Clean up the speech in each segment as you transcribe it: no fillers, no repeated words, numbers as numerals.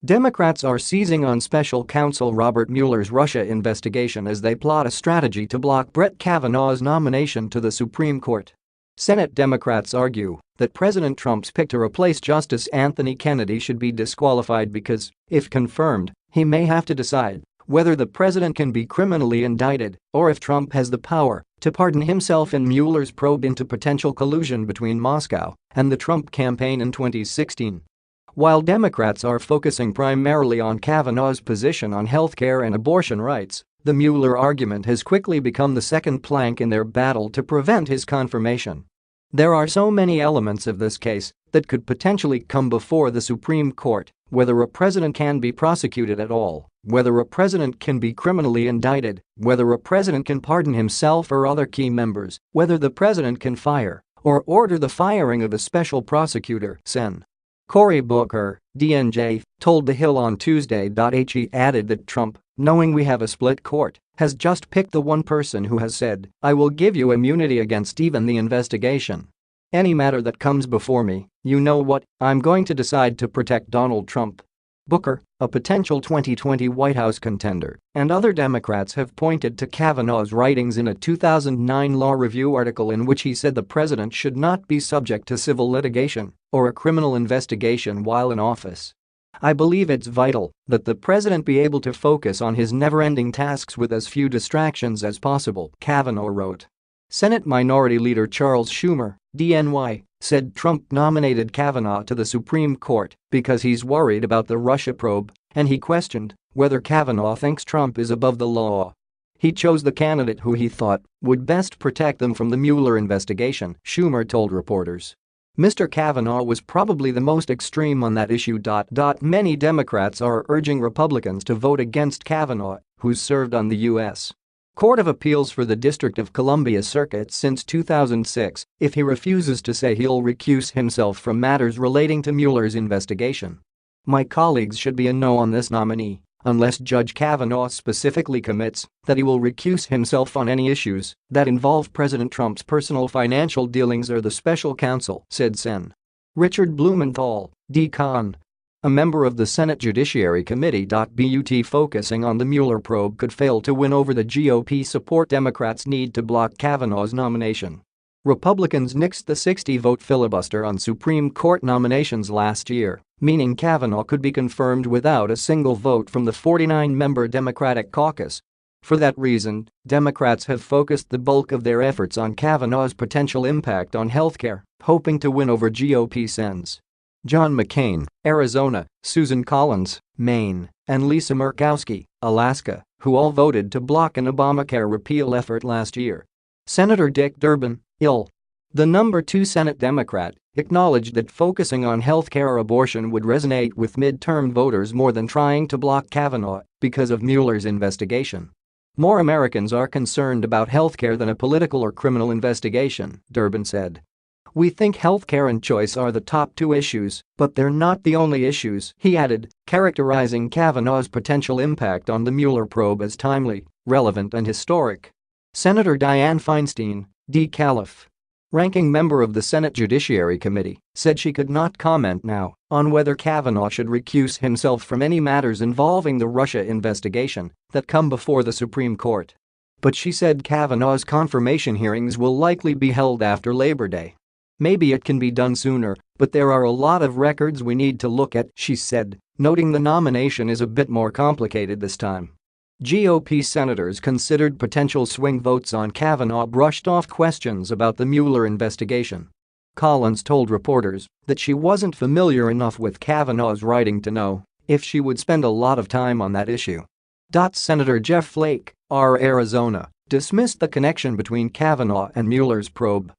Democrats are seizing on special counsel Robert Mueller's Russia investigation as they plot a strategy to block Brett Kavanaugh's nomination to the Supreme Court. Senate Democrats argue that President Trump's pick to replace Justice Anthony Kennedy should be disqualified because, if confirmed, he may have to decide whether the president can be criminally indicted or if Trump has the power to pardon himself in Mueller's probe into potential collusion between Moscow and the Trump campaign in 2016. While Democrats are focusing primarily on Kavanaugh's position on healthcare and abortion rights, the Mueller argument has quickly become the second plank in their battle to prevent his confirmation. There are so many elements of this case that could potentially come before the Supreme Court: whether a president can be prosecuted at all, whether a president can be criminally indicted, whether a president can pardon himself or other key members, whether the president can fire or order the firing of a special prosecutor. Sen. Cory Booker, DNJ, told The Hill on Tuesday. He added that Trump, knowing we have a split court, has just picked the one person who has said, "I will give you immunity against even the investigation. Any matter that comes before me, you know what, I'm going to decide to protect Donald Trump." Booker, a potential 2020 White House contender, and other Democrats have pointed to Kavanaugh's writings in a 2009 Law Review article in which he said the president should not be subject to civil litigation or a criminal investigation while in office. "I believe it's vital that the president be able to focus on his never-ending tasks with as few distractions as possible," Kavanaugh wrote. Senate Minority Leader Charles Schumer, DNY, said Trump nominated Kavanaugh to the Supreme Court because he's worried about the Russia probe, and he questioned whether Kavanaugh thinks Trump is above the law. He chose the candidate who he thought would best protect them from the Mueller investigation, Schumer told reporters. Mr. Kavanaugh was probably the most extreme on that issue. Many Democrats are urging Republicans to vote against Kavanaugh, who's served on the U.S. Court of Appeals for the District of Columbia Circuit since 2006 if he refuses to say he'll recuse himself from matters relating to Mueller's investigation. "My colleagues should be a no on this nominee unless Judge Kavanaugh specifically commits that he will recuse himself on any issues that involve President Trump's personal financial dealings or the special counsel," said Sen. Richard Blumenthal, D-Con, a member of the Senate Judiciary Committee. But focusing on the Mueller probe could fail to win over the GOP support Democrats need to block Kavanaugh's nomination. Republicans nixed the 60-vote filibuster on Supreme Court nominations last year, meaning Kavanaugh could be confirmed without a single vote from the 49-member Democratic caucus. For that reason, Democrats have focused the bulk of their efforts on Kavanaugh's potential impact on healthcare, hoping to win over GOP Sens. John McCain, Arizona, Susan Collins, Maine, and Lisa Murkowski, Alaska, who all voted to block an Obamacare repeal effort last year. Senator Dick Durbin, Ill, the number 2 Senate Democrat, acknowledged that focusing on healthcare or abortion would resonate with midterm voters more than trying to block Kavanaugh because of Mueller's investigation. "More Americans are concerned about healthcare than a political or criminal investigation," Durbin said. "We think healthcare and choice are the top 2 issues, but they're not the only issues," he added, characterizing Kavanaugh's potential impact on the Mueller probe as timely, relevant and historic. Senator Dianne Feinstein, D-Calif, ranking member of the Senate Judiciary Committee, said she could not comment now on whether Kavanaugh should recuse himself from any matters involving the Russia investigation that come before the Supreme Court. But she said Kavanaugh's confirmation hearings will likely be held after Labor Day. "Maybe it can be done sooner, but there are a lot of records we need to look at," she said, noting the nomination is a bit more complicated this time. GOP senators considered potential swing votes on Kavanaugh brushed off questions about the Mueller investigation. Collins told reporters that she wasn't familiar enough with Kavanaugh's writing to know if she would spend a lot of time on that issue. Senator Jeff Flake, R. Arizona, dismissed the connection between Kavanaugh and Mueller's probe.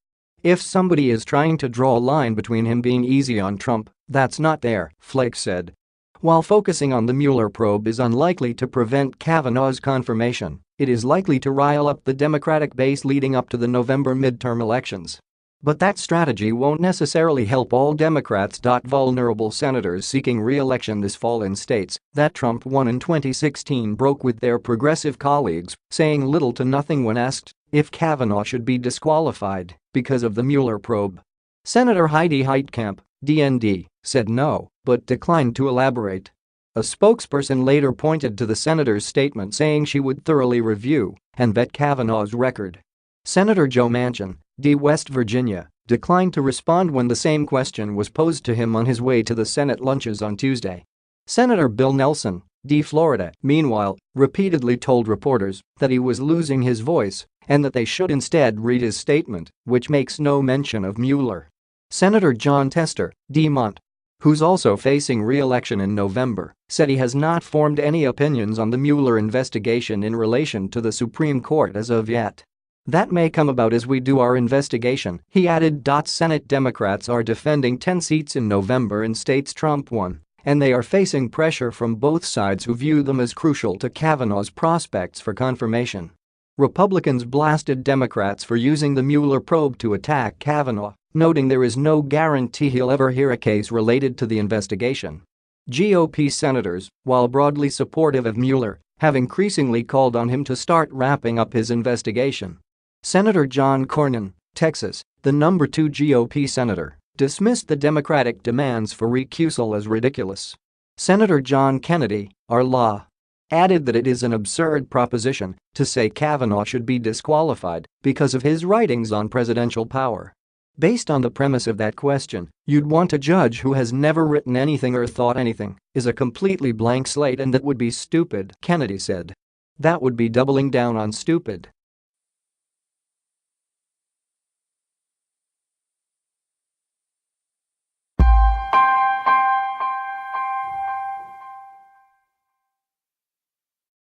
"If somebody is trying to draw a line between him being easy on Trump, that's not there," Flake said. While focusing on the Mueller probe is unlikely to prevent Kavanaugh's confirmation, it is likely to rile up the Democratic base leading up to the November midterm elections. But that strategy won't necessarily help all Democrats. Vulnerable senators seeking re-election this fall in states that Trump won in 2016 broke with their progressive colleagues, saying little to nothing when asked if Kavanaugh should be disqualified because of the Mueller probe. Senator Heidi Heitkamp, DND, said no, but declined to elaborate. A spokesperson later pointed to the senator's statement saying she would thoroughly review and vet Kavanaugh's record. Senator Joe Manchin, D. West Virginia, declined to respond when the same question was posed to him on his way to the Senate lunches on Tuesday. Senator Bill Nelson, D. Florida, meanwhile, repeatedly told reporters that he was losing his voice and that they should instead read his statement, which makes no mention of Mueller. Senator John Tester, D. Mont, who's also facing re-election in November, said he has not formed any opinions on the Mueller investigation in relation to the Supreme Court as of yet. That may come about as we do our investigation, he added. Senate Democrats are defending 10 seats in November in states Trump won, and they are facing pressure from both sides who view them as crucial to Kavanaugh's prospects for confirmation. Republicans blasted Democrats for using the Mueller probe to attack Kavanaugh, noting there is no guarantee he'll ever hear a case related to the investigation. GOP senators, while broadly supportive of Mueller, have increasingly called on him to start wrapping up his investigation. Senator John Cornyn, Texas, the number 2 GOP senator, dismissed the Democratic demands for recusal as ridiculous. Senator John Kennedy, R-Law, added that it is an absurd proposition to say Kavanaugh should be disqualified because of his writings on presidential power. Based on the premise of that question, you'd want a judge who has never written anything or thought anything, is a completely blank slate, and that would be stupid, Kennedy said. That would be doubling down on stupid.